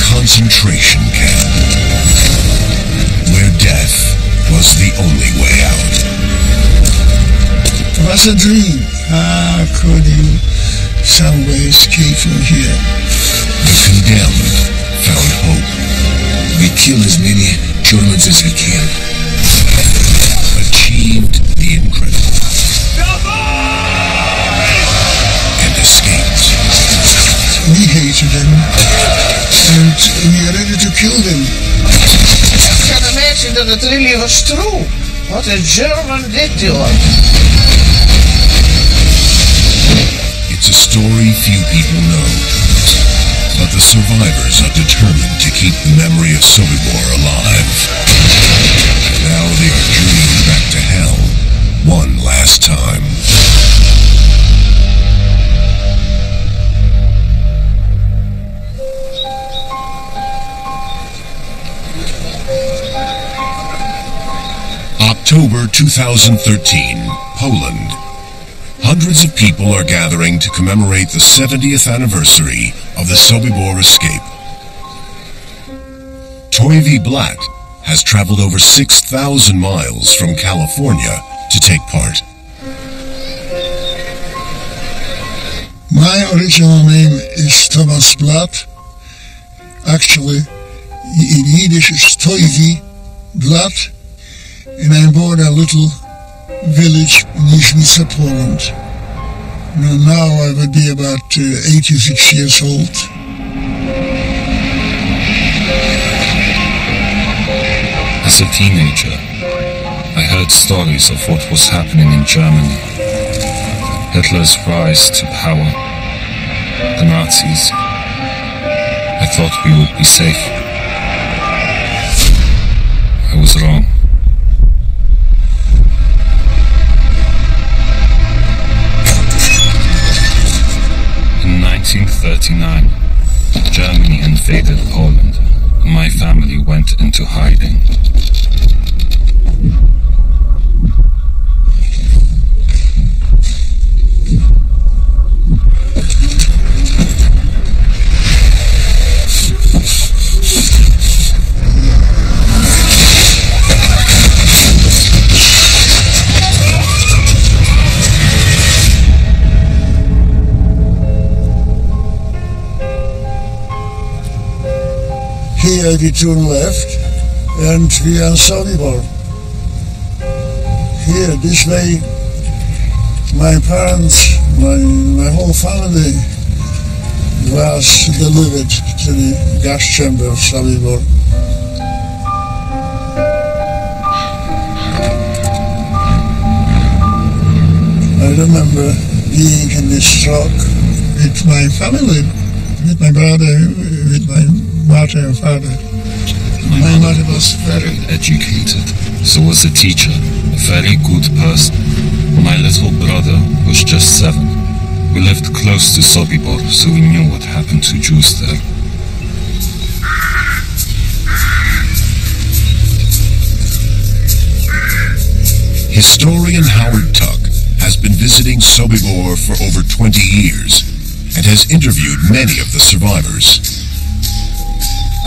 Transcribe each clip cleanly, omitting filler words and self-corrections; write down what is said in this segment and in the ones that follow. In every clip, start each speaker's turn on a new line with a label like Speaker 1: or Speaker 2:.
Speaker 1: concentration camp, where death was the only way out.
Speaker 2: It was a dream. How could you some way escape from here?
Speaker 1: The condemned found hope.
Speaker 3: We kill as many Germans as we can.
Speaker 1: Achieved the incredible. And escaped.
Speaker 2: We hated them, and we are ready to kill them.
Speaker 4: Ik kan imagine that it really was true. What a German did to us.
Speaker 1: It's a story few people know, but the survivors are determined to keep the memory of Sobibor alive. Now they are journeying back to hell one last time. October 2013, Poland. Hundreds of people are gathering to commemorate the 70th anniversary of the Sobibor escape. Toivi Blatt has traveled over 6,000 miles from California to take part.
Speaker 2: My original name is Thomas Blatt. Actually, in Yiddish it's Toivi Blatt, and I'm born in a little village in Nizhnica, Poland. Now I would be about 86 years old.
Speaker 5: As a teenager, I heard stories of what was happening in Germany. Hitler's rise to power, the Nazis. I thought we would be safe. I was wrong. In 1939, Germany invaded Poland, and my family went into hiding.
Speaker 2: Here we turn left, and we are in Sobibor. Here, this way, my parents, my whole family was delivered to the gas chamber of Sobibor. I remember being in this truck with my family, with my brother, with my mother and father. My mother was very
Speaker 5: educated, so was the teacher, a very good person. My little brother was just 7. We lived close to Sobibor, so we knew what happened to Jews there.
Speaker 1: Historian Howard Tuck has been visiting Sobibor for over 20 years and has interviewed many of the survivors.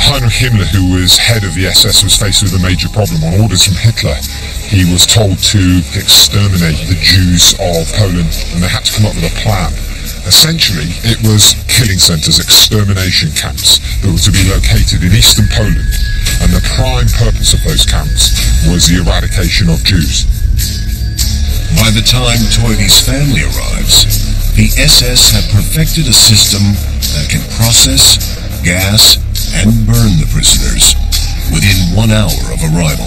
Speaker 6: Heinrich Himmler, who was head of the SS, was faced with a major problem. On orders from Hitler, he was told to exterminate the Jews of Poland, and they had to come up with a plan. Essentially, it was killing centres, extermination camps that were to be located in eastern Poland, and the prime purpose of those camps was the eradication of Jews.
Speaker 1: By the time Toivi's family arrives, the SS had perfected a system that can process, gas, and burn the prisoners within 1 hour of arrival.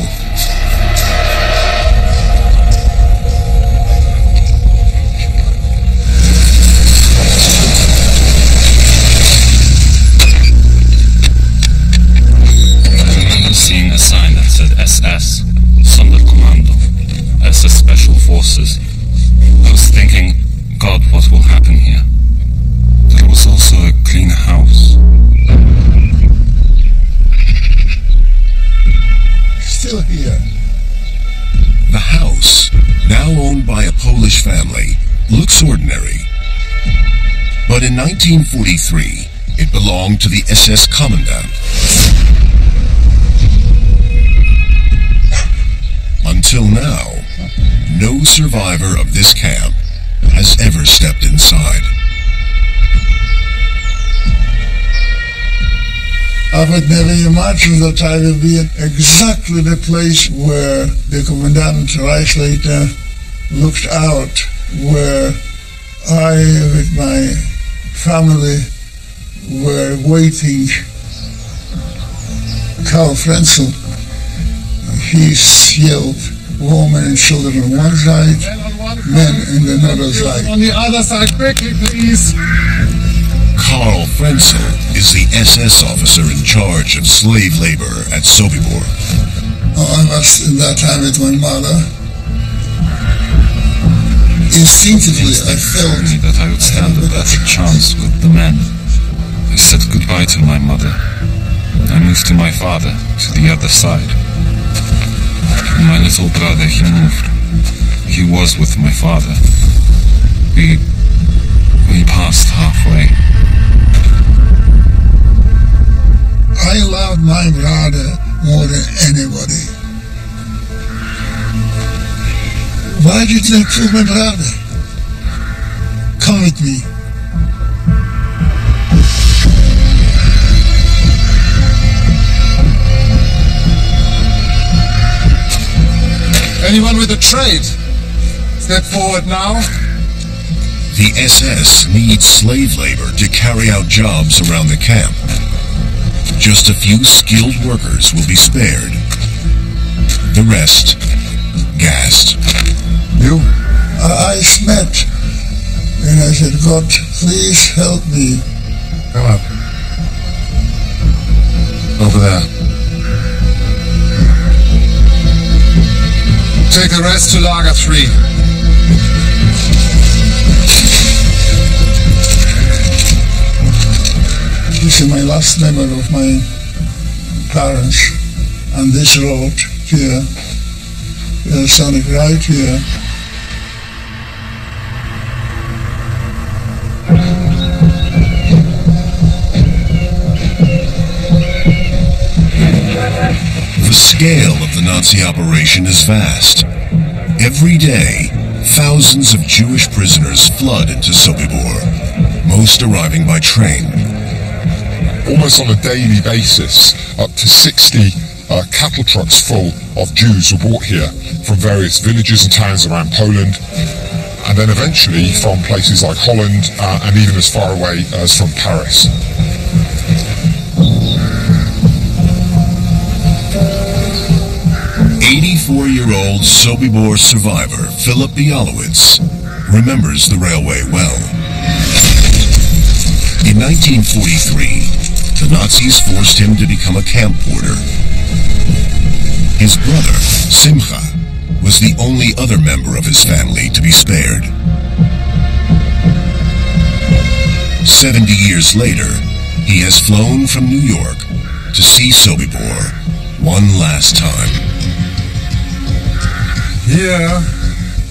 Speaker 5: I remember seeing a sign that said SS, Sonderkommando, SS Special Forces. I was thinking, God, what will happen here? There was also a clean house.
Speaker 2: still here.
Speaker 1: The house, now owned by a Polish family, looks ordinary. But in 1943, It belonged to the SS Commandant. Until now, no survivor of this camp has ever stepped inside.
Speaker 2: I would never imagine that I will be in exactly the place where the Commandant Reichsleiter looked out, where I, with my family, were waiting. Karl Frenzel, he yelled, women and children on one side, men on another side.
Speaker 7: On the other side, quickly, please.
Speaker 1: Karl Frenzel is the SS officer in charge of slave labor at Sobibor.
Speaker 2: I was in that time with my mother. Instinctively, I felt
Speaker 5: that I would stand a better chance with the men. I said goodbye to my mother. I moved to my father, to the other side. My little brother, he moved. He was with my father. We passed halfway.
Speaker 2: I loved my brother more than anybody. Why did they kill my brother? Come with me.
Speaker 7: Anyone with a trade? Step forward now.
Speaker 1: The SS needs slave labor to carry out jobs around the camp. Just a few skilled workers will be spared. The rest, gassed.
Speaker 2: You? I slept, and I said, God, please help me.
Speaker 7: Come up. Over there. Take the rest to Lager 3.
Speaker 2: This is my last memory of my parents on this road here. Standing right here.
Speaker 1: The scale of the Nazi operation is vast. Every day, thousands of Jewish prisoners flood into Sobibor, most arriving by train.
Speaker 6: Almost on a daily basis, up to 60 cattle trucks full of Jews were brought here from various villages and towns around Poland, and then eventually from places like Holland and even as far away as from Paris.
Speaker 1: "84-year-old Sobibor survivor Philip Bialowitz remembers the railway well. In 1943, the Nazis forced him to become a camp porter. His brother, Simcha, was the only other member of his family to be spared. 70 years later, he has flown from New York to see Sobibor one last time.
Speaker 7: Here,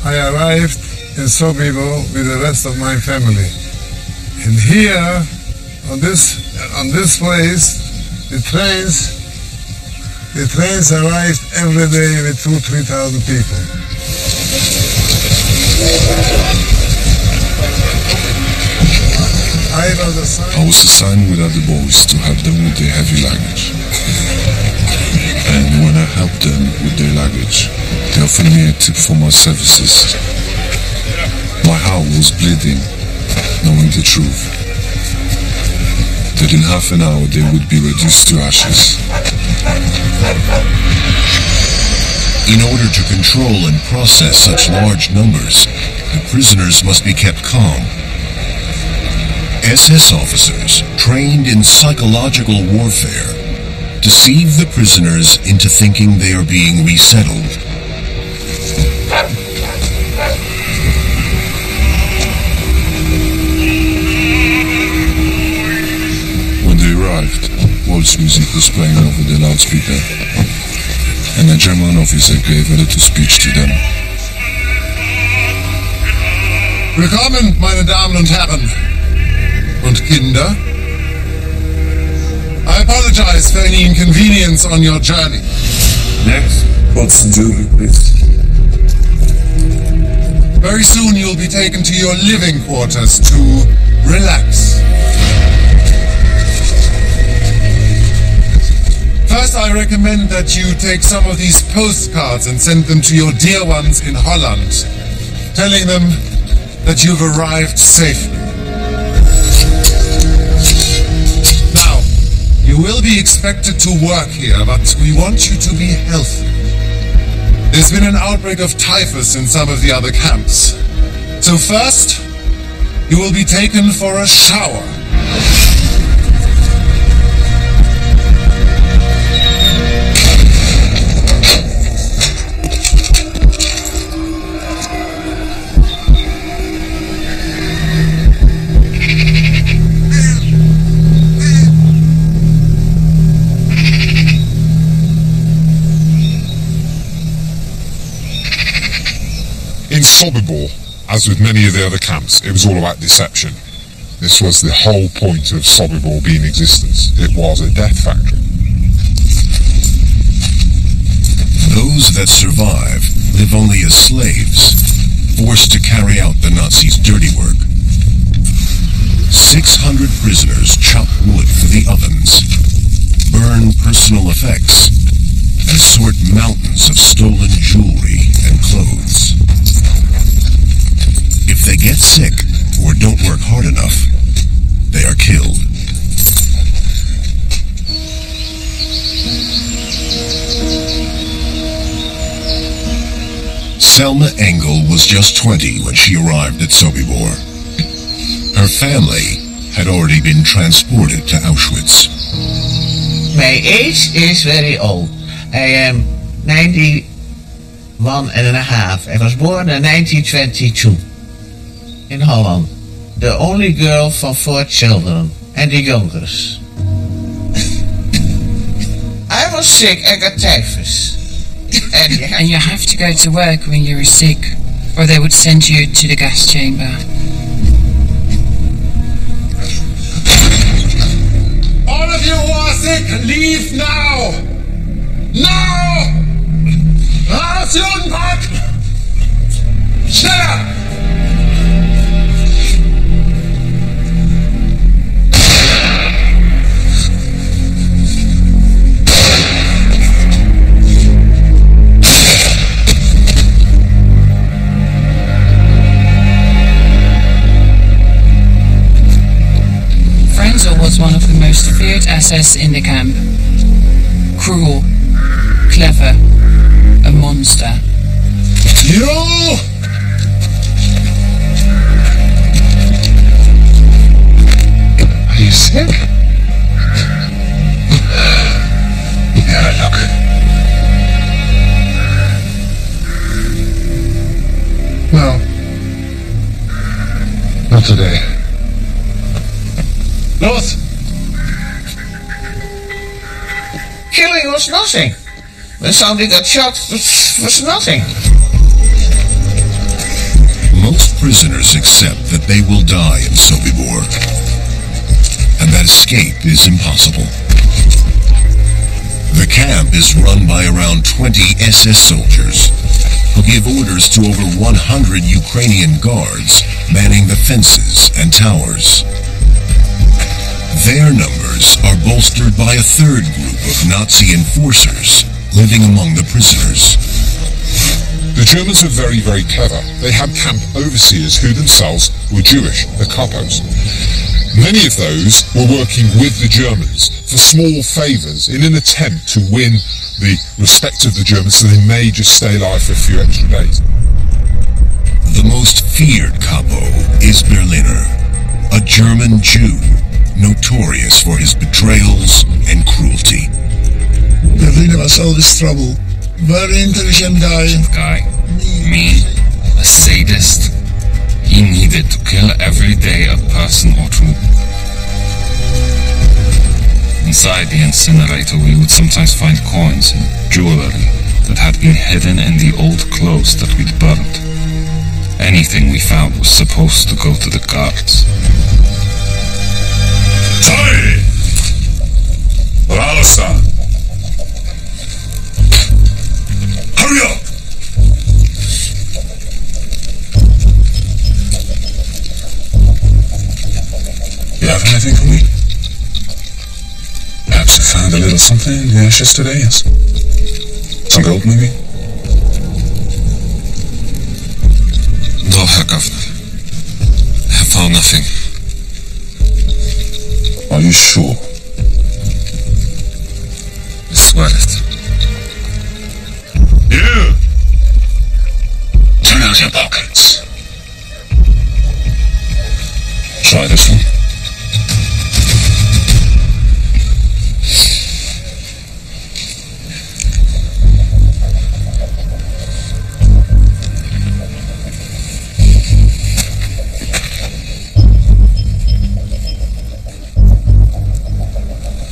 Speaker 7: I arrived in Sobibor with the rest of my family. And here, on this place, the trains arrived every day with 2,000-3,000 people. I
Speaker 5: was assigned with other boys to help them with their heavy luggage. And when I helped them with their luggage, they offered me a tip for my services. My heart was bleeding, knowing the truth. That in half an hour they would be reduced to ashes.
Speaker 1: In order to control and process such large numbers, the prisoners must be kept calm. SS officers, trained in psychological warfare, deceive the prisoners into thinking they are being resettled.
Speaker 5: When they arrived, waltz music was playing over the loudspeaker, and a German officer gave a little speech to them.
Speaker 7: Willkommen, meine Damen und Herren und Kinder. apologize for any inconvenience on your journey.
Speaker 3: Next, what's the jewelry, please?
Speaker 7: Very soon you'll be taken to your living quarters to relax. First, I recommend that you take some of these postcards and send them to your dear ones in Holland, telling them that you've arrived safely. Now, you will be expected to work here, but we want you to be healthy. There's been an outbreak of typhus in some of the other camps. So first, you will be taken for a shower.
Speaker 6: In Sobibor, as with many of the other camps, it was all about deception. This was the whole point of Sobibor being in existence. It was a death factory.
Speaker 1: Those that survive live only as slaves, forced to carry out the Nazis' dirty work. 600 prisoners chop wood for the ovens, burn personal effects, and sort mountains of stolen jewelry and clothes. If they get sick or don't work hard enough, they are killed. Selma Engel was just 20 when she arrived at Sobibor. Her family had already been transported to Auschwitz.
Speaker 4: My age is very old. I am 91 and a half. I was born in 1922 in Holland. The only girl from 4 children and the youngest. I was sick, I got typhus.
Speaker 8: And you have to go to work when you're sick, or they would send you to the gas chamber.
Speaker 7: All of you who are sick, leave now! Now! Raus, Judenpack! Schneller!
Speaker 8: Frenzel was one of the most feared SS in the camp. Cruel, clever, a monster.
Speaker 7: You!
Speaker 3: Are you sick? Yeah, look.
Speaker 7: No. Not today. Los!
Speaker 4: Killing was nothing. When somebody got shot, was nothing.
Speaker 1: Most prisoners accept that they will die in Sobibor, and that escape is impossible. The camp is run by around 20 SS soldiers, who give orders to over 100 Ukrainian guards manning the fences and towers. Their numbers are bolstered by a third group of Nazi enforcers living among the prisoners.
Speaker 6: The Germans were very, very clever. They had camp overseers who themselves were Jewish, the kapos. Many of those were working with the Germans for small favours in an attempt to win the respect of the Germans so they may just stay alive for a few extra days.
Speaker 1: The most feared capo is Berliner, a German Jew notorious for his betrayals and cruelty.
Speaker 2: Berliner was always trouble. Very intelligent guy.
Speaker 5: Mean, a sadist. He needed to kill every day a person or two. Inside the incinerator we would sometimes find coins and jewelry that had been hidden in the old clothes that we'd burnt. Anything we found was supposed to go to the guards.
Speaker 1: Sorry!
Speaker 5: Perhaps you found a little something in the ashes today, yes? Some gold, maybe? No, Herr Governor. I have found nothing. Are you sure? I swear it.
Speaker 1: You! Turn out your pockets.
Speaker 5: Try this one.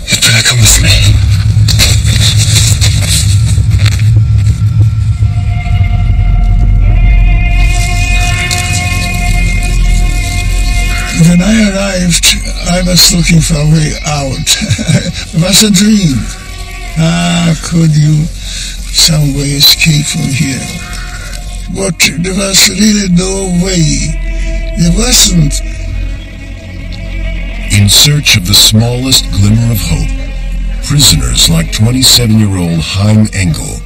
Speaker 1: You'd better come with me.
Speaker 2: When I arrived, I was looking for a way out. It was a dream. Could you some way escape from here? But there was really no way. There wasn't.
Speaker 1: In search of the smallest glimmer of hope, prisoners like 27-year-old Chaim Engel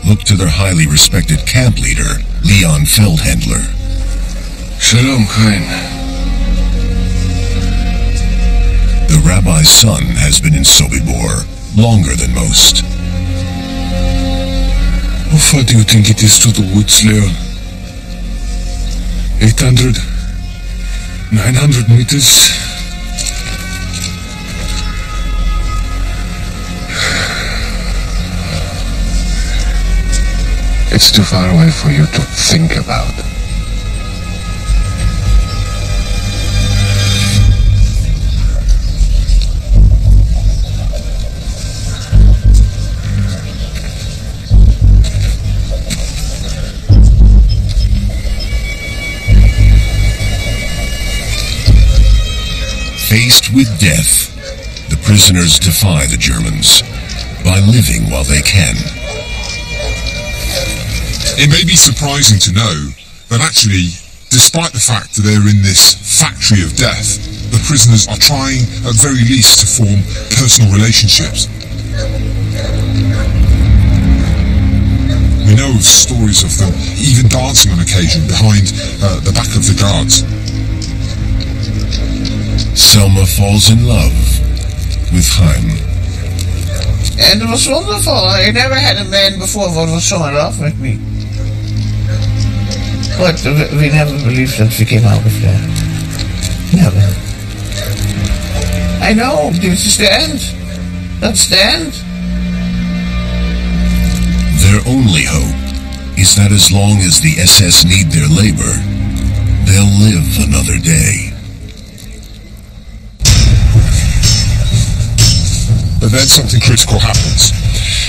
Speaker 1: looked to their highly respected camp leader, Leon Feldhandler.
Speaker 5: Shalom, Chaim.
Speaker 1: The rabbi's son has been in Sobibor longer than most.
Speaker 5: How far do you think it is to the woods, Leon? 800? 900 meters? It's too far away for you to think about.
Speaker 1: Faced with death, the prisoners defy the Germans by living while they can.
Speaker 6: It may be surprising to know that actually, despite the fact that they're in this factory of death, the prisoners are trying at very least to form personal relationships. We know of stories of them even dancing on occasion behind the back of the guards.
Speaker 1: Selma falls in love with Chaim.
Speaker 4: And it was wonderful. I never had a man before that was so in love with me. But we never believed that we came out of that. Never. I know, this is the end. That's the end.
Speaker 1: Their only hope is that as long as the SS need their labor, they'll live another day.
Speaker 6: But then something critical happens.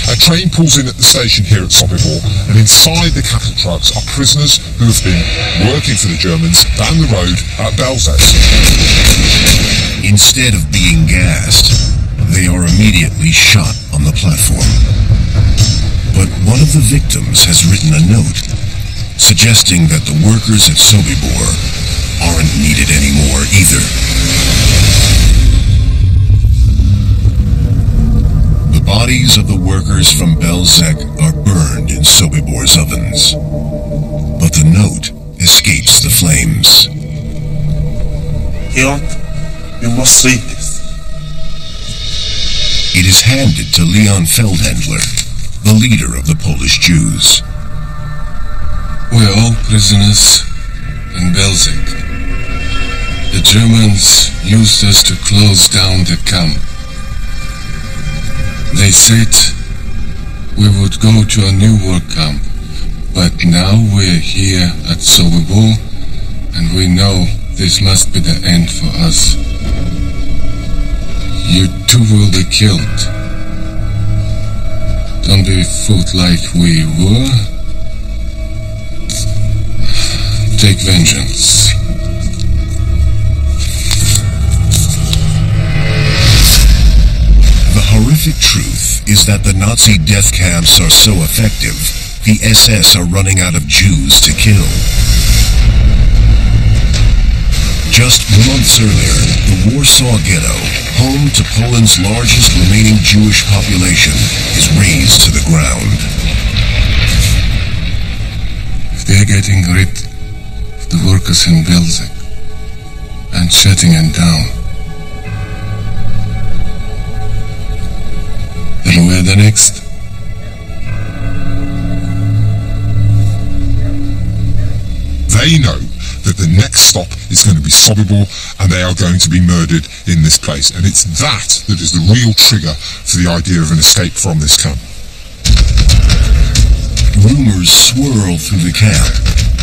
Speaker 6: A train pulls in at the station here at Sobibor, and inside the cattle trucks are prisoners who have been working for the Germans down the road at Belzec.
Speaker 1: Instead of being gassed, they are immediately shot on the platform. But one of the victims has written a note suggesting that the workers at Sobibor aren't needed anymore either. The bodies of the workers from Belzec are burned in Sobibor's ovens, but the note escapes the flames.
Speaker 9: Leon, you must read this.
Speaker 1: It is handed to Leon Feldhandler, the leader of the Polish Jews.
Speaker 5: We're all prisoners in Belzec. The Germans used us to close down the camp. They said we would go to a new work camp, but now we're here at Sobibor, and we know this must be the end for us. You too will be killed. Don't be fooled like we were. Take vengeance.
Speaker 1: The horrific truth is that the Nazi death camps are so effective, the SS are running out of Jews to kill. Just months earlier, the Warsaw Ghetto, home to Poland's largest remaining Jewish population is razed to the ground.
Speaker 5: They're getting rid of the workers in Belzec and shutting them down. And we're the next.
Speaker 6: They know that the next stop is going to be Sobibor, and they are going to be murdered in this place. And it's that is the real trigger for the idea of an escape from this camp.
Speaker 1: Rumors swirl through the camp,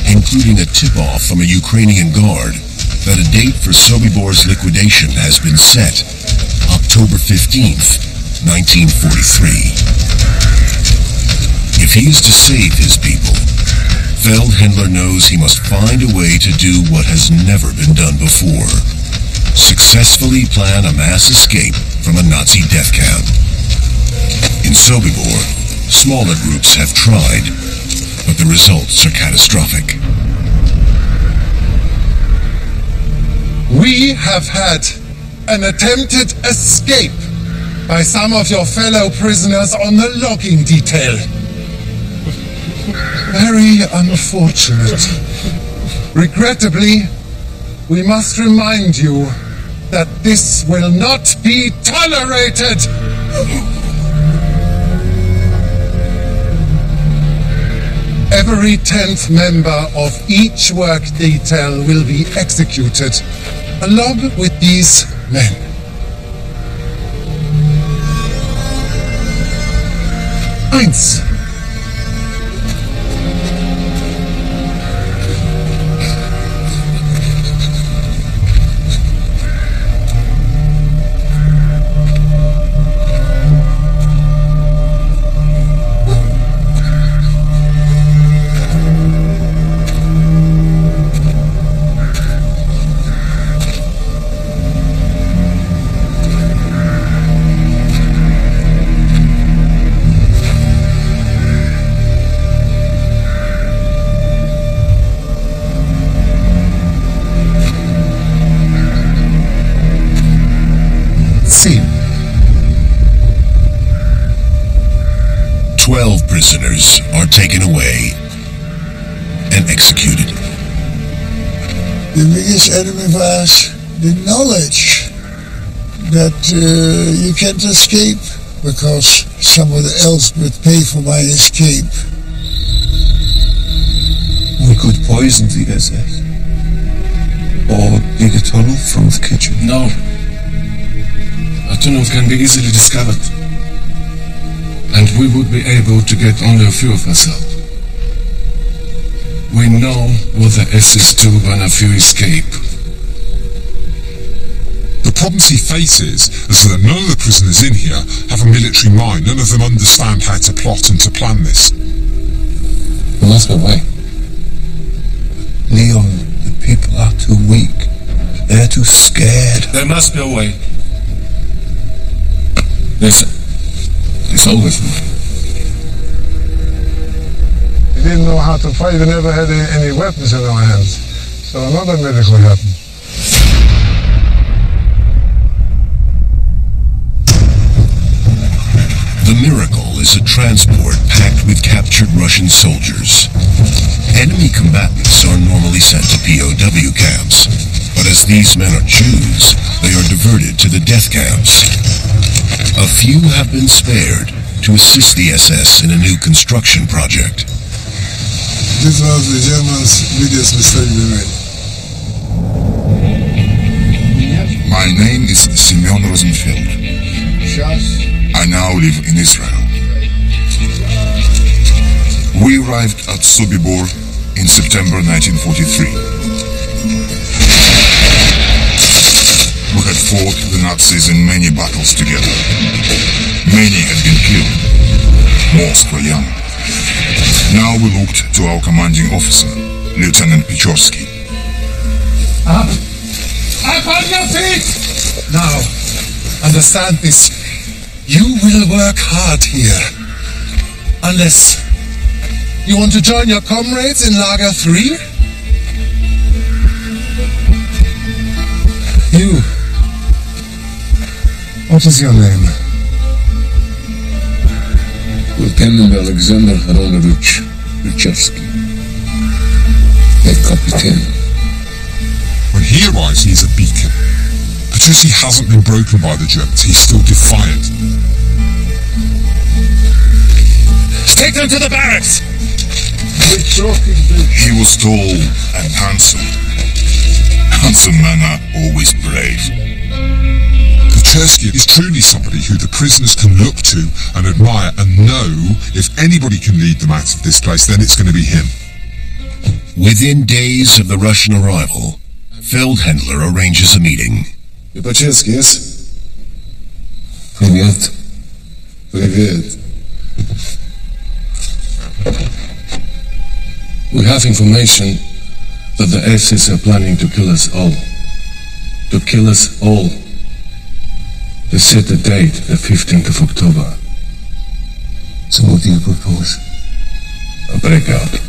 Speaker 1: including a tip-off from a Ukrainian guard that a date for Sobibor's liquidation has been set, October 15th, 1943. If he is to save his people, Feldhendler knows he must find a way to do what has never been done before. Successfully plan a mass escape from a Nazi death camp. In Sobibor, smaller groups have tried, but the results are catastrophic.
Speaker 7: We have had an attempted escape by some of your fellow prisoners on the logging detail. Very unfortunate. Regrettably, we must remind you that this will not be tolerated. Every 10th member of each work detail will be executed, along with these men. Eins. See.
Speaker 1: 12 prisoners are taken away and executed.
Speaker 2: The biggest enemy was the knowledge that you can't escape because someone else would pay for my escape.
Speaker 3: We could poison the SS. Or dig a tunnel from the kitchen.
Speaker 5: No. A tunnel can be easily discovered. And we would be able to get only a few of us out. We know what the SS do when a few escape.
Speaker 6: The problems he faces is that none of the prisoners in here have a military mind. None of them understand how to plot and to plan this.
Speaker 5: There must be a way.
Speaker 3: Leon, the people are too weak. They're too scared.
Speaker 5: There must be a way. Listen, it's always me.
Speaker 7: We didn't know how to fight. We never had any weapons in our hands. So another miracle happened.
Speaker 1: The miracle is a transport packed with captured Russian soldiers. Enemy combatants are normally sent to POW camps, but as these men are Jews, they are diverted to the death camps. A few have been spared to assist the SS in a new construction project.
Speaker 2: This was the Germans' biggest mistake they made.
Speaker 3: My name is Simeon Rosenfeld. I now live in Israel. We arrived at Sobibor in September 1943. We had fought the Nazis in many battles together. Many had been killed. Most were young. Now we looked to our commanding officer, Lieutenant Pichorsky.
Speaker 7: Up on your feet! Now, understand this. You will work hard here. Unless you want to join your comrades in Lager 3?
Speaker 2: What is your name?
Speaker 5: Lieutenant Alexander Haronovich Richevsky. A Captain.
Speaker 6: When he arrives, he's a beacon. Pechersky hasn't been broken by the Germans. He's still defiant.
Speaker 3: Take them to the barracks!
Speaker 6: He was tall and handsome. Handsome men are always brave. Pechersky is truly somebody who the prisoners can look to and admire and know if anybody can lead them out of this place, then it's going to be him.
Speaker 1: Within days of the Russian arrival, Feldhendler arranges a meeting.
Speaker 5: Pechersky, yes? Привет. Привет. We have information that the SS are planning to kill us all. To kill us all. They set the date, the 15th of October. So what do you propose? A breakout.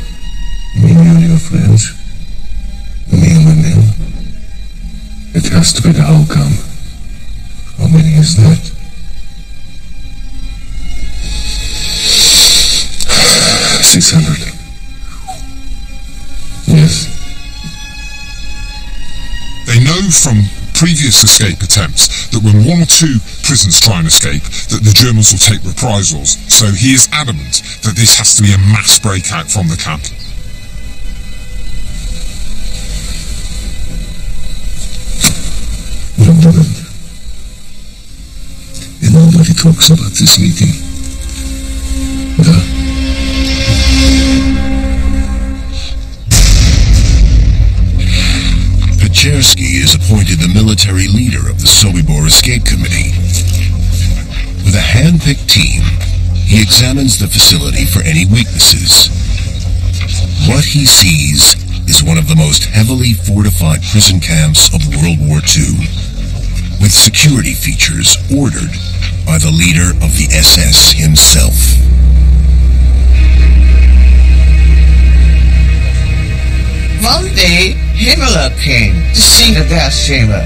Speaker 5: You mean you and your friends? Me and my men? It has to be the whole camp. How many is that? 600. Yes.
Speaker 6: They know from previous escape attempts that when one or two prisoners try and escape, that the Germans will take reprisals. So he is adamant that this has to be a mass breakout from the camp.
Speaker 5: And nobody talks about this meeting.
Speaker 1: Pechersky is appointed the military leader of the Sobibor Escape Committee. With a hand-picked team, he examines the facility for any weaknesses. What he sees is one of the most heavily fortified prison camps of World War II, with security features ordered by the leader of the SS himself.
Speaker 4: One day, Himmler came to see the gas chamber.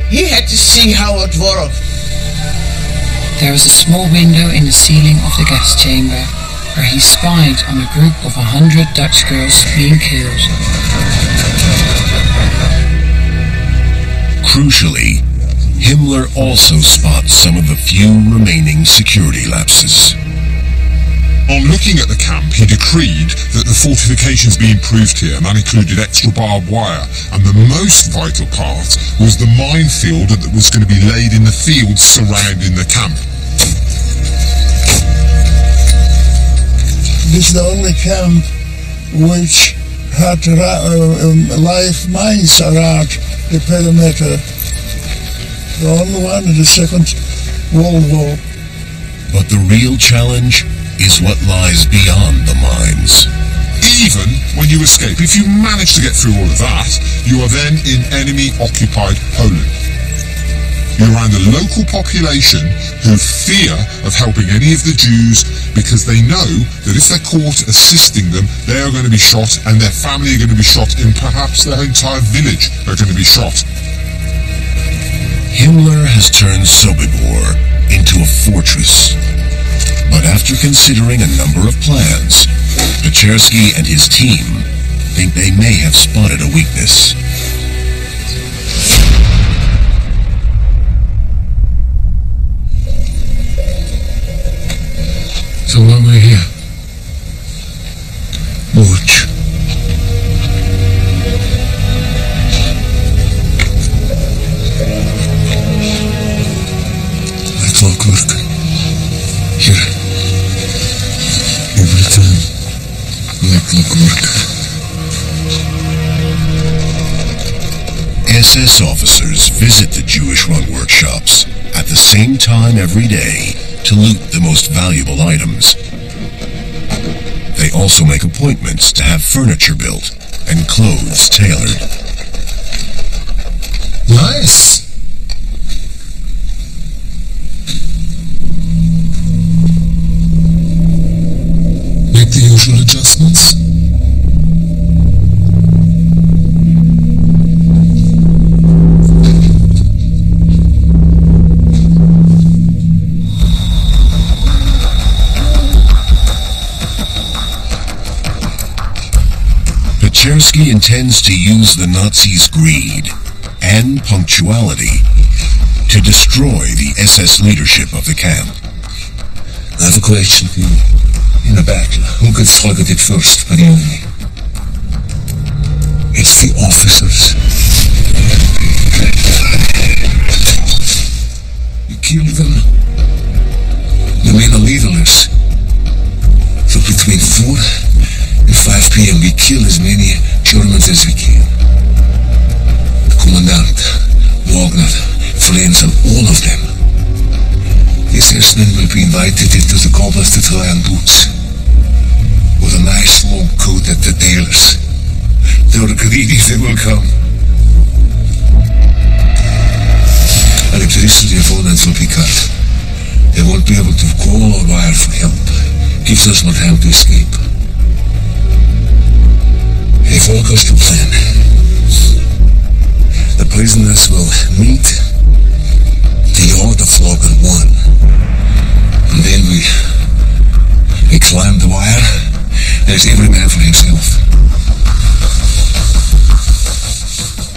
Speaker 4: He had to see how it worked.
Speaker 8: There was a small window in the ceiling of the gas chamber, where he spied on a group of 100 Dutch girls being killed.
Speaker 1: Crucially, Himmler also spots some of the few remaining security lapses.
Speaker 6: On looking at the camp, he decreed that the fortifications be improved here, and that included extra barbed wire. And the most vital part was the minefield that was going to be laid in the fields surrounding the camp.
Speaker 2: This is the only camp which had live mines around the perimeter. The only one in the Second World War.
Speaker 1: But the real challenge is what lies beyond the mines.
Speaker 6: Even when you escape, if you manage to get through all of that, you are then in enemy-occupied Poland. You're around the local population who fear of helping any of the Jews because they know that if they're caught assisting them, they are going to be shot, and their family are going to be shot, and perhaps their entire village are going to be shot.
Speaker 1: Himmler has turned Sobibor into a fortress. But after considering a number of plans, Pechersky and his team think they may have spotted a weakness.
Speaker 5: So why we're here? Watch. Like clockwork. Here. Every time. Like clockwork.
Speaker 1: SS officers visit the Jewish-run workshops at the same time every day to loot the most valuable items. They also make appointments to have furniture built and clothes tailored.
Speaker 5: Nice! Make the usual adjustments.
Speaker 1: Chersky intends to use the Nazis' greed and punctuality to destroy the SS leadership of the camp.
Speaker 10: I have a question for you. In a battle, who gets targeted first by the enemy? It's the officers. You kill them. The men are leaderless. So between 4 and 5 p.m. we kill as many Germans as we can. The Commandant, Wagner, Frenz, and all of them. These SS-men will be invited into the cobblers to try on boots. With a nice long coat at the tailors. They're greedy, they will come. Electricity and phone lines will be cut. They won't be able to call or wire for help. Gives us no time to escape. If all goes to plan, the prisoners will meet the order flock at 1. And then we climb the wire. There's every man for himself.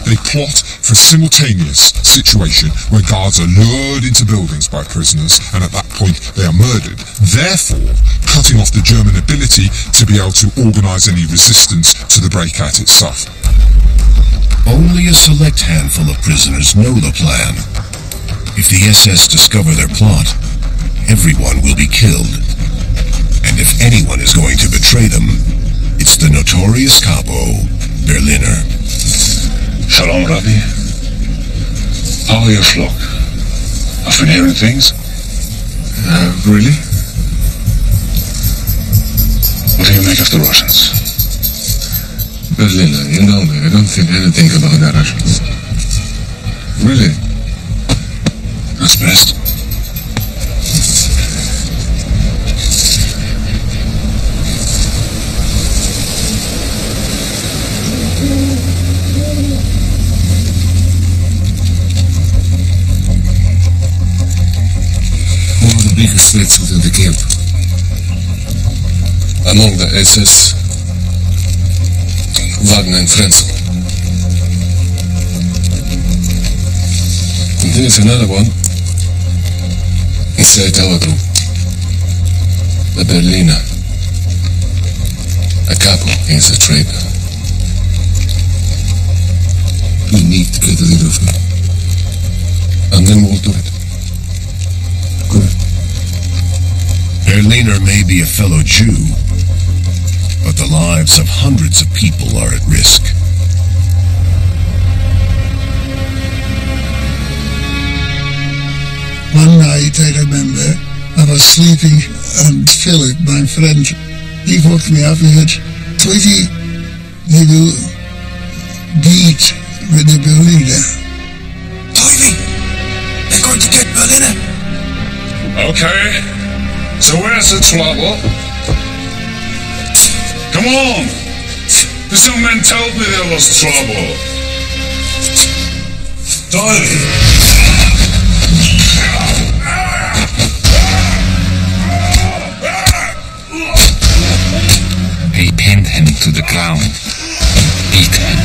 Speaker 6: They plot for a simultaneous situation where guards are lured into buildings by prisoners, and at that point they are murdered, therefore cutting off the German ability to be able to organise any resistance to the breakout itself.
Speaker 1: Only a select handful of prisoners know the plan. If the SS discover their plot, everyone will be killed. And if anyone is going to betray them, it's the notorious capo, Berliner.
Speaker 3: Shalom, Rabbi. How are your flock? I've been hearing things.
Speaker 10: Really?
Speaker 3: What do you make of the Russians?
Speaker 10: Berliner, you know me. I don't think anything about the Russians. Really?
Speaker 3: That's best.
Speaker 10: Biggest threats within the camp. Among the SS, Wagner and Frenzel. And there's another one inside our group. The Berliner. A capo is a traitor. We need to get rid of him. And then we'll do it. Good.
Speaker 1: Berliner may be a fellow Jew, but the lives of hundreds of people are at risk.
Speaker 2: One night, I remember, I was sleeping and Philip, my friend, he woke me up. He said, "Tweety, did you beat with the Berliner?"
Speaker 10: Tweety, they're going to get Berliner.
Speaker 3: Okay. So where's the trouble? Come on! This young man told me there was trouble. Dolly!
Speaker 5: They pinned him to the ground, beat him.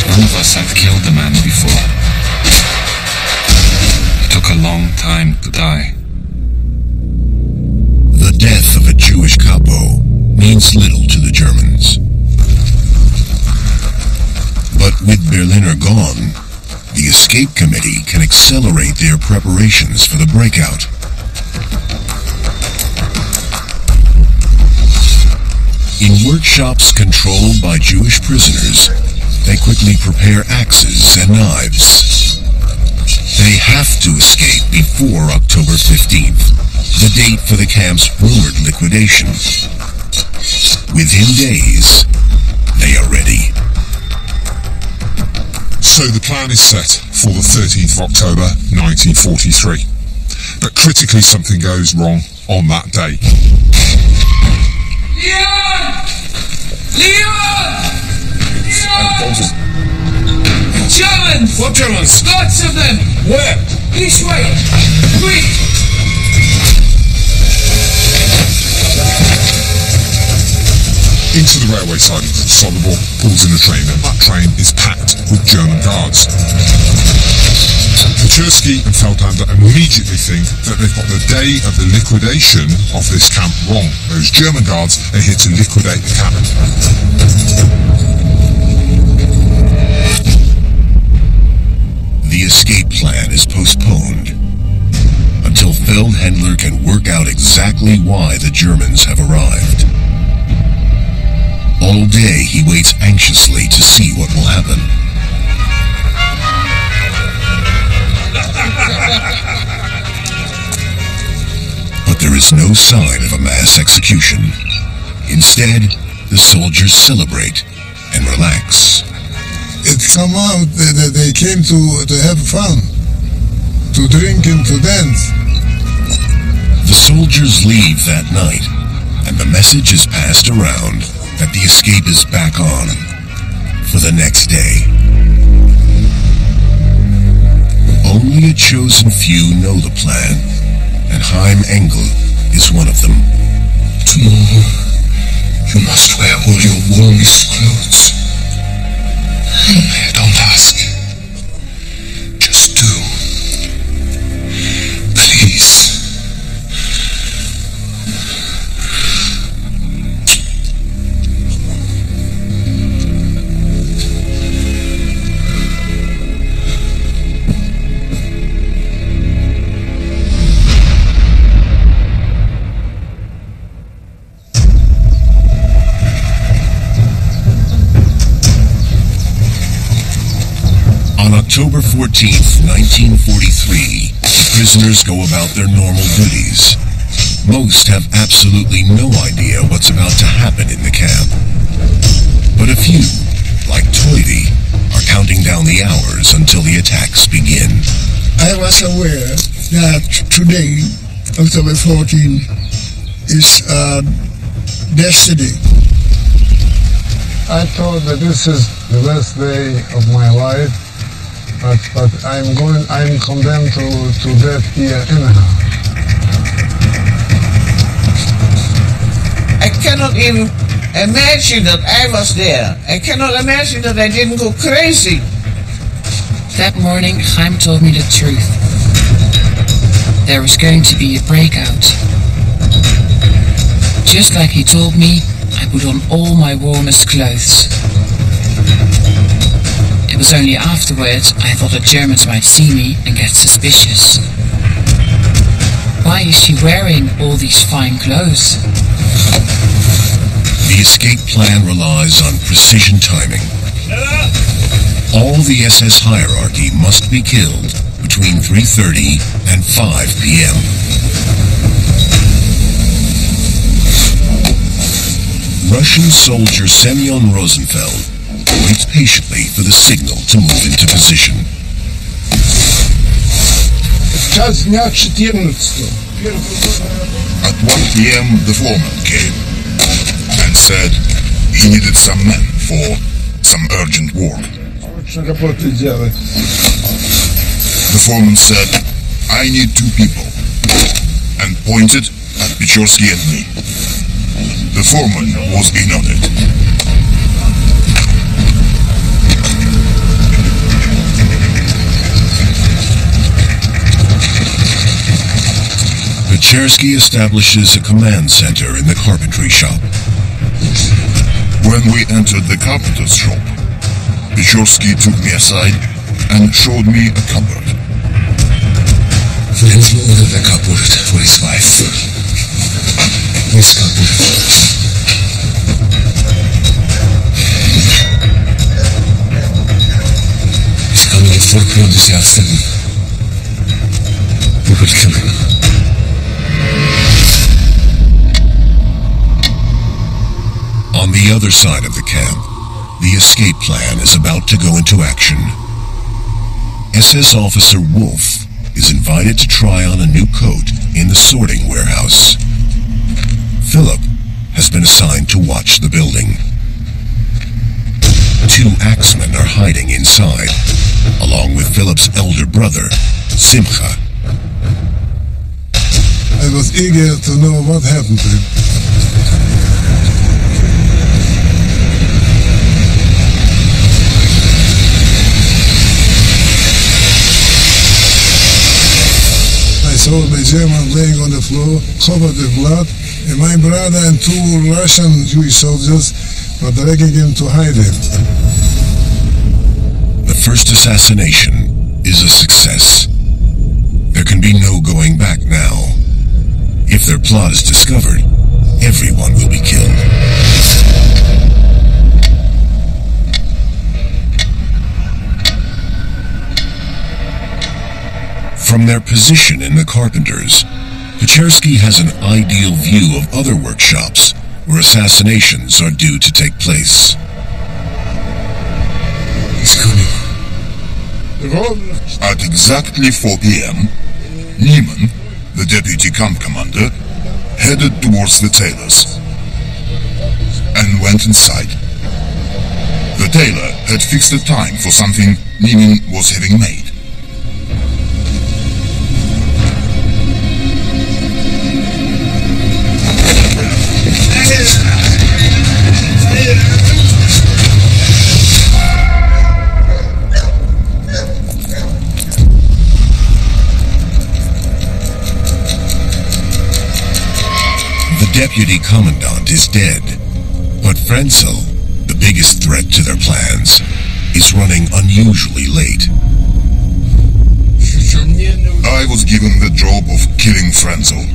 Speaker 5: None of us had killed the man before. It took a long time to die.
Speaker 1: The death of a Jewish capo means little to the Germans. But with Berliner gone, the escape committee can accelerate their preparations for the breakout. In workshops controlled by Jewish prisoners, they quickly prepare axes and knives. They have to escape before October 15th, the date for the camp's rumored liquidation. Within days, they are ready.
Speaker 6: So the plan is set for the 13th of October 1943. But critically something goes wrong on that day.
Speaker 11: Leon! Leon! Germans!
Speaker 3: What Germans?
Speaker 11: Lots of them!
Speaker 3: Where?
Speaker 11: This way! Quick!
Speaker 6: Into the railway siding, Sobibor pulls in a train, and that train is packed with German guards. Pechersky and Feldhander immediately think that they've got the day of the liquidation of this camp wrong. Those German guards are here to liquidate the camp.
Speaker 1: The escape plan is postponed until Feldhandler can work out exactly why the Germans have arrived. All day he waits anxiously to see what will happen. But there is no sign of a mass execution. Instead, the soldiers celebrate and relax.
Speaker 2: It come out that they came to have fun, to drink and to dance.
Speaker 1: The soldiers leave that night, and the message is passed around that the escape is back on for the next day. Only a chosen few know the plan, and Heim Engel is one of them.
Speaker 10: Tomorrow, you must wear all your warmest clothes. Don't ask. Just do. Please.
Speaker 1: October 14th, 1943, prisoners go about their normal duties. Most have absolutely no idea what's about to happen in the camp. But a few, like Toivi, are counting down the hours until the attacks begin.
Speaker 2: I was aware that today, October 14, is destiny.
Speaker 12: I thought that this is the best day of my life. But I'm condemned to death here anyhow.
Speaker 4: I cannot even imagine that I was there. I cannot imagine that I didn't go crazy.
Speaker 8: That morning, Chaim told me the truth. There was going to be a breakout. Just like he told me, I put on all my warmest clothes. It was only afterwards I thought the Germans might see me and get suspicious. Why is she wearing all these fine clothes?
Speaker 1: The escape plan relies on precision timing. All the SS hierarchy must be killed between 3:30 and 5 p.m. Russian soldier Semyon Rosenfeld waits patiently for the signal to move into position.
Speaker 2: Час дня 14.
Speaker 3: At 1 p.m. the foreman came and said he needed some men for some urgent work. The foreman said, I need 2 people, and pointed at Pechersky and me. The foreman was in on it.
Speaker 1: Pechersky establishes a command center in the carpentry shop.
Speaker 3: When we entered the carpenter's shop, Pechersky took me aside and showed me a cupboard.
Speaker 10: Friends ordered the cupboard for his wife. This cupboard. He's coming at 4 p.m. this afternoon. We will kill him.
Speaker 1: On the other side of the camp, the escape plan is about to go into action. SS officer Wolf is invited to try on a new coat in the sorting warehouse. Philip has been assigned to watch the building. 2 axemen are hiding inside, along with Philip's elder brother, Simcha.
Speaker 12: I was eager to know what happened to him. I saw the German laying on the floor, covered with blood, and my brother and two Russian Jewish soldiers were dragging him to hide him.
Speaker 1: The first assassination is a success. There can be no going back now. If their plot is discovered, everyone will be killed. From their position in the Carpenters, Pechersky has an ideal view of other workshops where assassinations are due to take place.
Speaker 10: He's coming.
Speaker 3: At exactly 4 p.m., Niemann, the deputy camp commander, headed towards the tailors and went inside. The tailor had fixed a time for something Niemann was having made.
Speaker 1: The deputy commandant is dead, but Frenzel, the biggest threat to their plans, is running unusually late.
Speaker 3: I was given the job of killing Frenzel.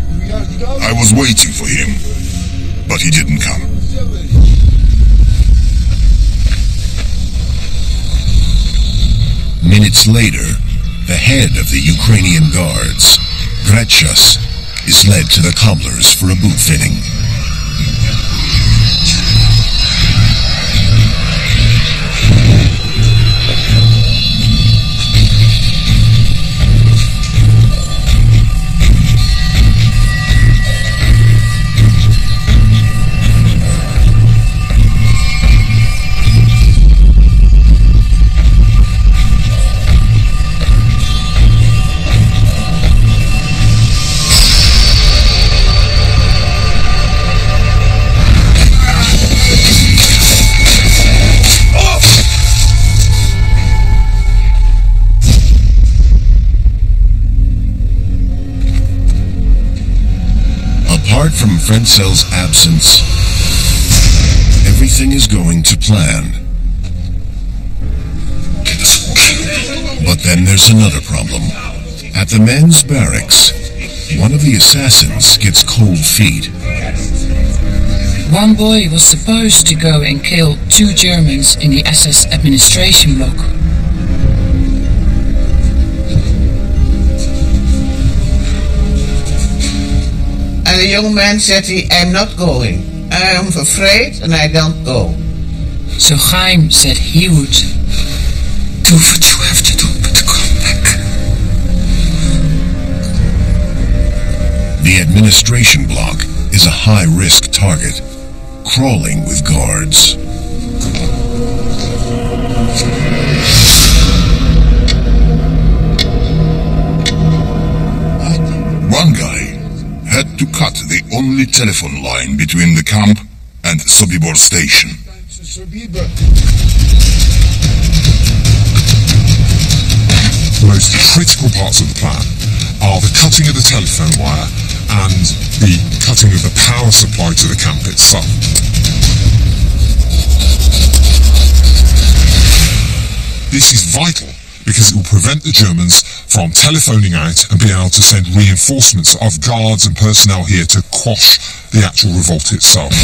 Speaker 3: I was waiting for him, but he didn't come.
Speaker 1: Minutes later, the head of the Ukrainian guards, Gretschus, is led to the cobblers for a boot fitting. Apart from Frenzel's absence, everything is going to plan. But then there's another problem. At the men's barracks, one of the assassins gets cold feet.
Speaker 8: One boy was supposed to go and kill 2 Germans in the SS administration block.
Speaker 4: And the young man said, I'm not going. I am afraid and I don't go.
Speaker 8: So Chaim said he would.
Speaker 10: Do what you have to do, but come back.
Speaker 1: The administration block is a high-risk target, crawling with guards.
Speaker 3: One guy had to cut the only telephone line between the camp and Sobibor station.
Speaker 6: The most critical parts of the plan are the cutting of the telephone wire and the cutting of the power supply to the camp itself. This is vital because it will prevent the Germans from telephoning out and being able to send reinforcements of guards and personnel here to quash the actual revolt itself.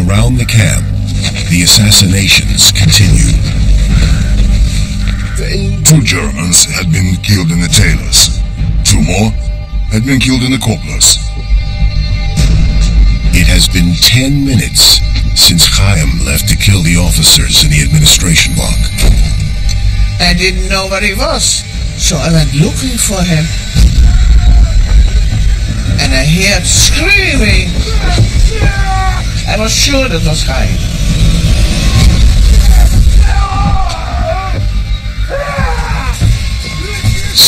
Speaker 1: Around the camp, the assassinations continue.
Speaker 3: 2 Germans had been killed in the tailors. 2 more had been killed in the cobblers.
Speaker 1: It has been 10 minutes since Chaim left to kill the officers in the administration block.
Speaker 4: I didn't know where he was, so I went looking for him. And I heard screaming. I was sure that was Chaim.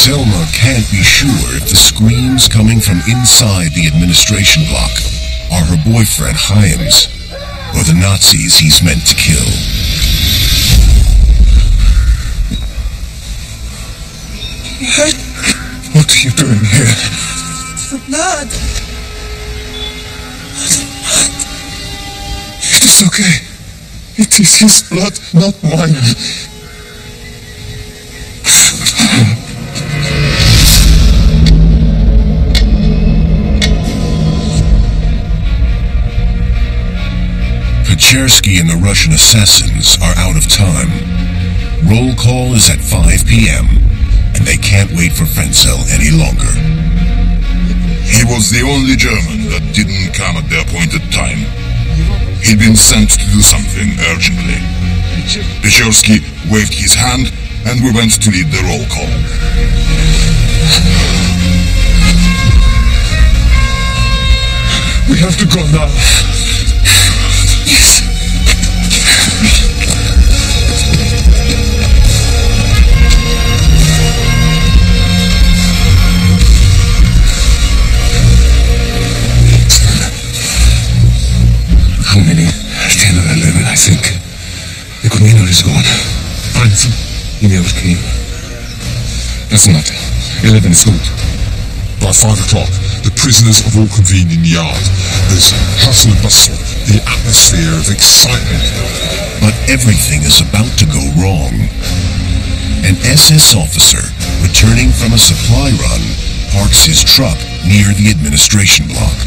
Speaker 1: Selma can't be sure if the screams coming from inside the administration block are her boyfriend Hyams or the Nazis he's meant to kill.
Speaker 10: What are you doing here?
Speaker 11: The blood.
Speaker 10: It is okay. It is his blood, not mine.
Speaker 1: Pechersky and the Russian assassins are out of time. Roll call is at 5 p.m., and they can't wait for Frenzel any longer.
Speaker 3: He was the only German that didn't come at the appointed time. He'd been sent to do something urgently. Pechersky waved his hand, and we went to lead the roll call.
Speaker 10: We have to go now. Yes. How many? 10 or 11, I think. The communal is gone. 1. Imiovsky.
Speaker 6: Doesn't matter. 11 is good. By 5 o'clock, the prisoners have all convened in the yard. There's hustle and bustle, the atmosphere of excitement.
Speaker 1: But everything is about to go wrong. An SS officer, returning from a supply run, parks his truck near the administration block.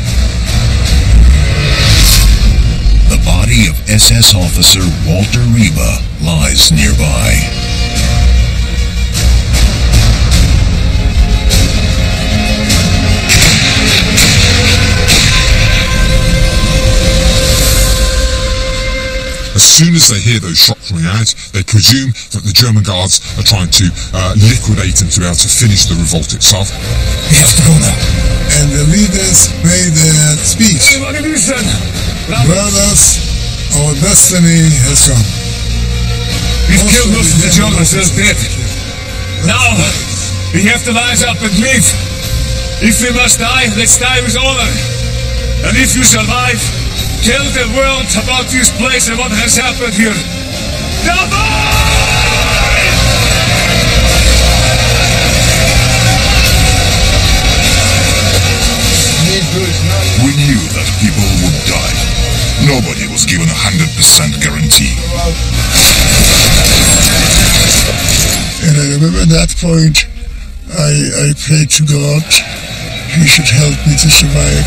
Speaker 1: The body of SS officer Walter Reba lies nearby.
Speaker 6: As soon as they hear those shots ring out, they presume that the German guards are trying to liquidate them to be able to finish the revolt itself.
Speaker 10: We have to go now.
Speaker 2: And the leaders made a speech. Brothers, our destiny has come.
Speaker 10: We've killed most of the Germans, they're dead. Now, we have to rise up and leave. If we must die, let's die with honor. And if you survive, tell the world about this place and what has happened here.
Speaker 3: We knew that people would die. Nobody was given 100% guarantee.
Speaker 2: And I remember that point, I prayed to God, He should help me to survive.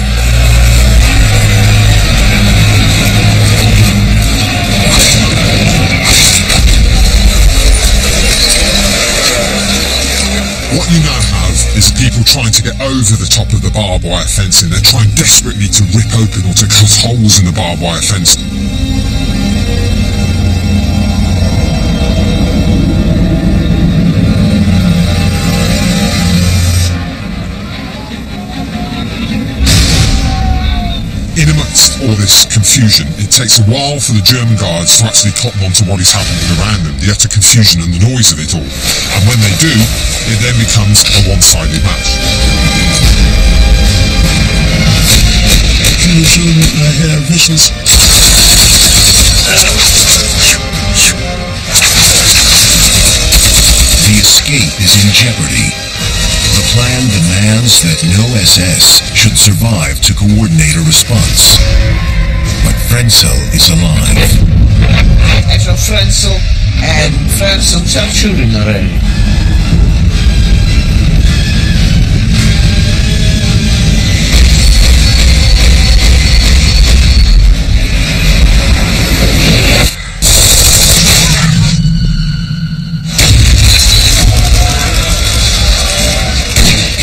Speaker 6: What you now have is people trying to get over the top of the barbed wire fencing. They're trying desperately to rip open or to cut holes in the barbed wire fencing. In amongst all this confusion, it takes a while for the German guards to actually cotton onto what is happening around them, the utter confusion and the noise of it all. And when they do, it then becomes a one-sided match.
Speaker 2: Can you show me my hair vicious?
Speaker 1: The escape is in jeopardy. The plan demands that no SS should survive to coordinate a response. But Frenzel is alive.
Speaker 4: I saw Frenzel, and Frenzel started shooting already.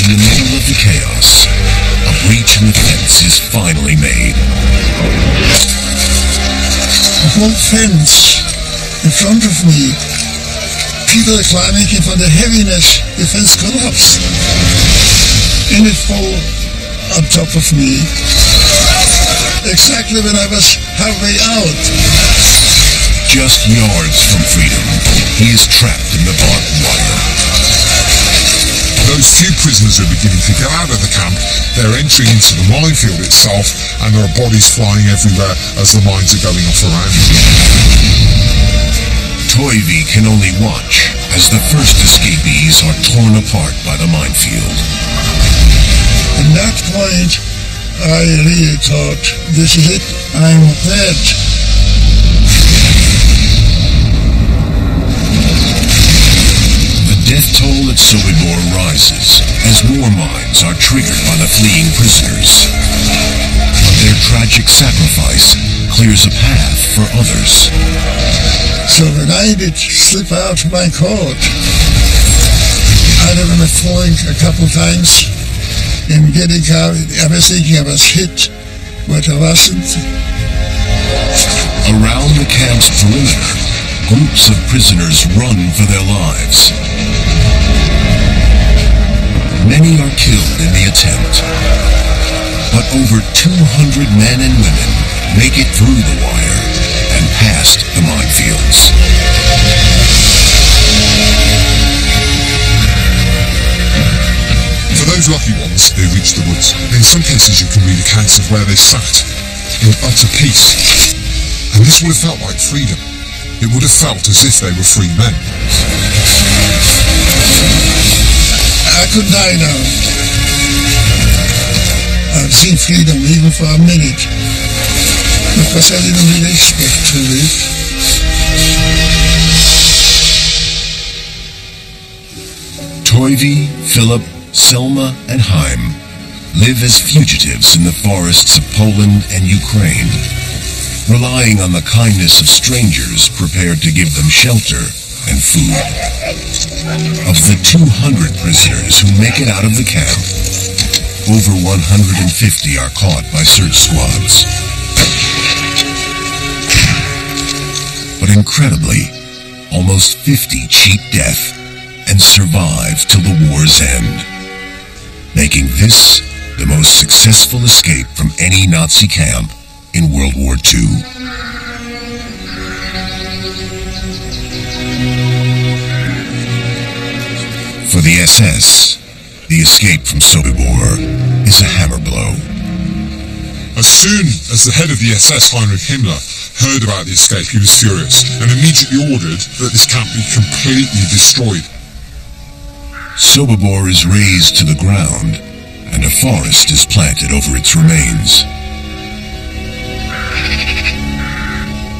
Speaker 1: In the middle of the chaos, a breach in the fence is finally made.
Speaker 2: The whole fence in front of me. People are climbing in from the heaviness, the fence collapsed. And it fell on top of me. Exactly when I was halfway out.
Speaker 1: Just yards from freedom, he is trapped in the barbed wire.
Speaker 6: those few prisoners are beginning to get out of the camp, they're entering into the minefield itself, and there are bodies flying everywhere as the mines are going off around them.
Speaker 1: Toivi can only watch as the first escapees are torn apart by the minefield.
Speaker 2: At that point, I really thought, this is it, I'm dead.
Speaker 1: The death toll at Sobibor rises as more mines are triggered by the fleeing prisoners. But their tragic sacrifice clears a path for others.
Speaker 2: So when I did slip out of my coat, I remember falling a couple of times and getting out. I was thinking I was hit, but I wasn't.
Speaker 1: Around the camp's perimeter, groups of prisoners run for their lives. Many are killed in the attempt, but over 200 men and women make it through the wire and past the minefields.
Speaker 6: For those lucky ones, they reach the woods. In some cases, you can read accounts of where they sat in utter peace. And this would have felt like freedom. It would have felt as if they were free men.
Speaker 2: I could die now. I've seen freedom even for a minute, because I didn't really expect to live.
Speaker 1: Toivi, Philip, Selma, and Haim live as fugitives in the forests of Poland and Ukraine, relying on the kindness of strangers prepared to give them shelter and food. Of the 200 prisoners who make it out of the camp, over 150 are caught by search squads. But incredibly, almost 50 cheat death and survive till the war's end, making this the most successful escape from any Nazi camp in World War II. For the SS, the escape from Sobibor is a hammer blow.
Speaker 6: As soon as the head of the SS, Heinrich Himmler, heard about the escape, he was furious and immediately ordered that this camp be completely destroyed.
Speaker 1: Sobibor is razed to the ground, and a forest is planted over its remains.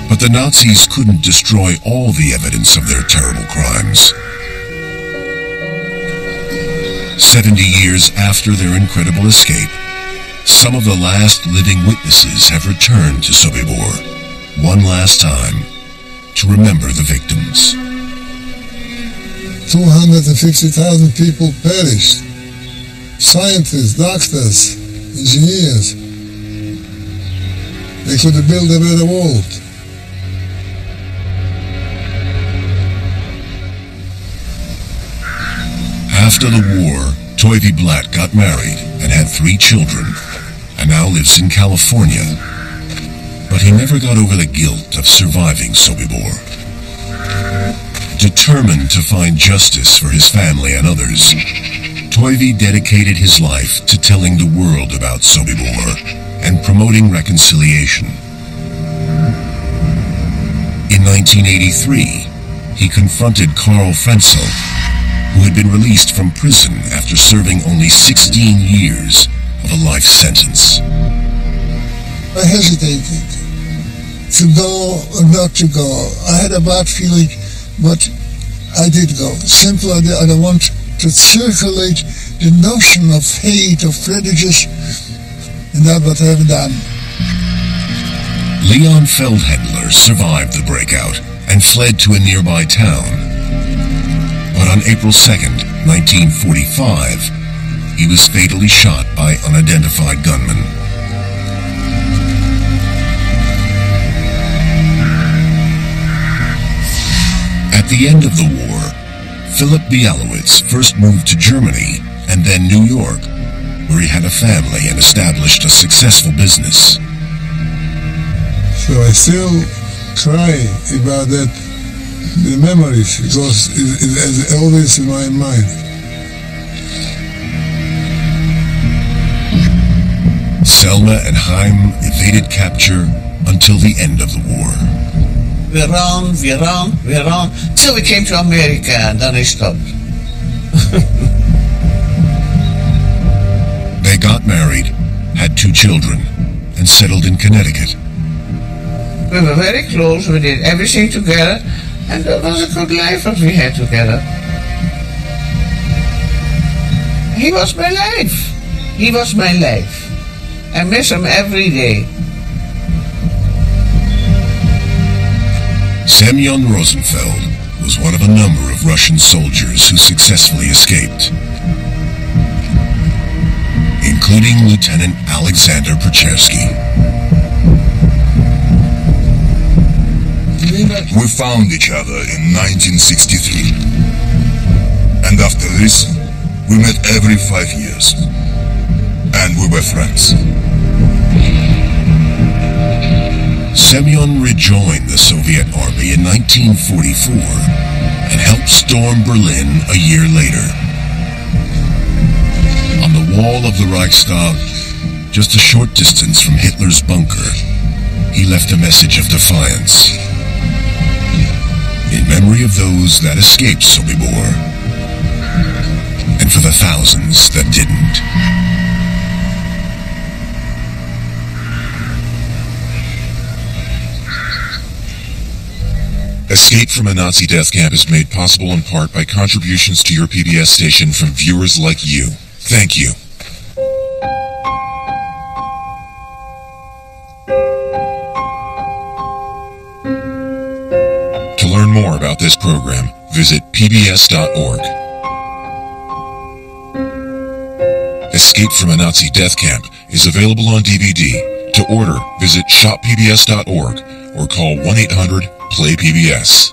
Speaker 1: But the Nazis couldn't destroy all the evidence of their terrible crimes. 70 years after their incredible escape, some of the last living witnesses have returned to Sobibor one last time to remember the victims.
Speaker 12: 250,000 people perished. Scientists, doctors, engineers. They could have built a better world.
Speaker 1: After the war, Toivi Blatt got married and had 3 children, and now lives in California. But he never got over the guilt of surviving Sobibor. Determined to find justice for his family and others, Toivi dedicated his life to telling the world about Sobibor and promoting reconciliation. In 1983, he confronted Karl Frenzel, who had been released from prison after serving only 16 years of a life sentence.
Speaker 2: I hesitated to go or not to go. I had a bad feeling, but I did go. Simply, I don't want to circulate the notion of hate, of prejudice, and that's what I have done.
Speaker 1: Leon Feldhendler survived the breakout and fled to a nearby town. But on April 2nd, 1945, he was fatally shot by unidentified gunmen. At the end of the war, Philip Bialowitz first moved to Germany and then New York, where he had a family and established a successful business.
Speaker 12: So I still cry about that, the memories, because it's always in my mind.
Speaker 1: Selma and Chaim evaded capture until the end of the war.
Speaker 4: We ran, till we came to America, and then I stopped.
Speaker 1: They got married, had 2 children, and settled in Connecticut.
Speaker 4: We were very close, we did everything together, and it was a good life that we had together. He was my life. He was my life. I miss him every day.
Speaker 1: Semyon Rosenfeld was one of a number of Russian soldiers who successfully escaped, including Lieutenant Alexander Perchersky.
Speaker 3: We found each other in 1963. And after this, we met every 5 years. And we were friends.
Speaker 1: Semyon rejoined the Soviet Army in 1944 and helped storm Berlin a year later. On the wall of the Reichstag, just a short distance from Hitler's bunker, he left a message of defiance. In memory of those that escaped Sobibor, and for the thousands that didn't.
Speaker 13: Escape from a Nazi death camp is made possible in part by contributions to your PBS station from viewers like you. Thank you. To learn more about this program, visit pbs.org. Escape from a Nazi death camp is available on DVD. To order, visit shoppbs.org or call 1-800-PLAY-PBS.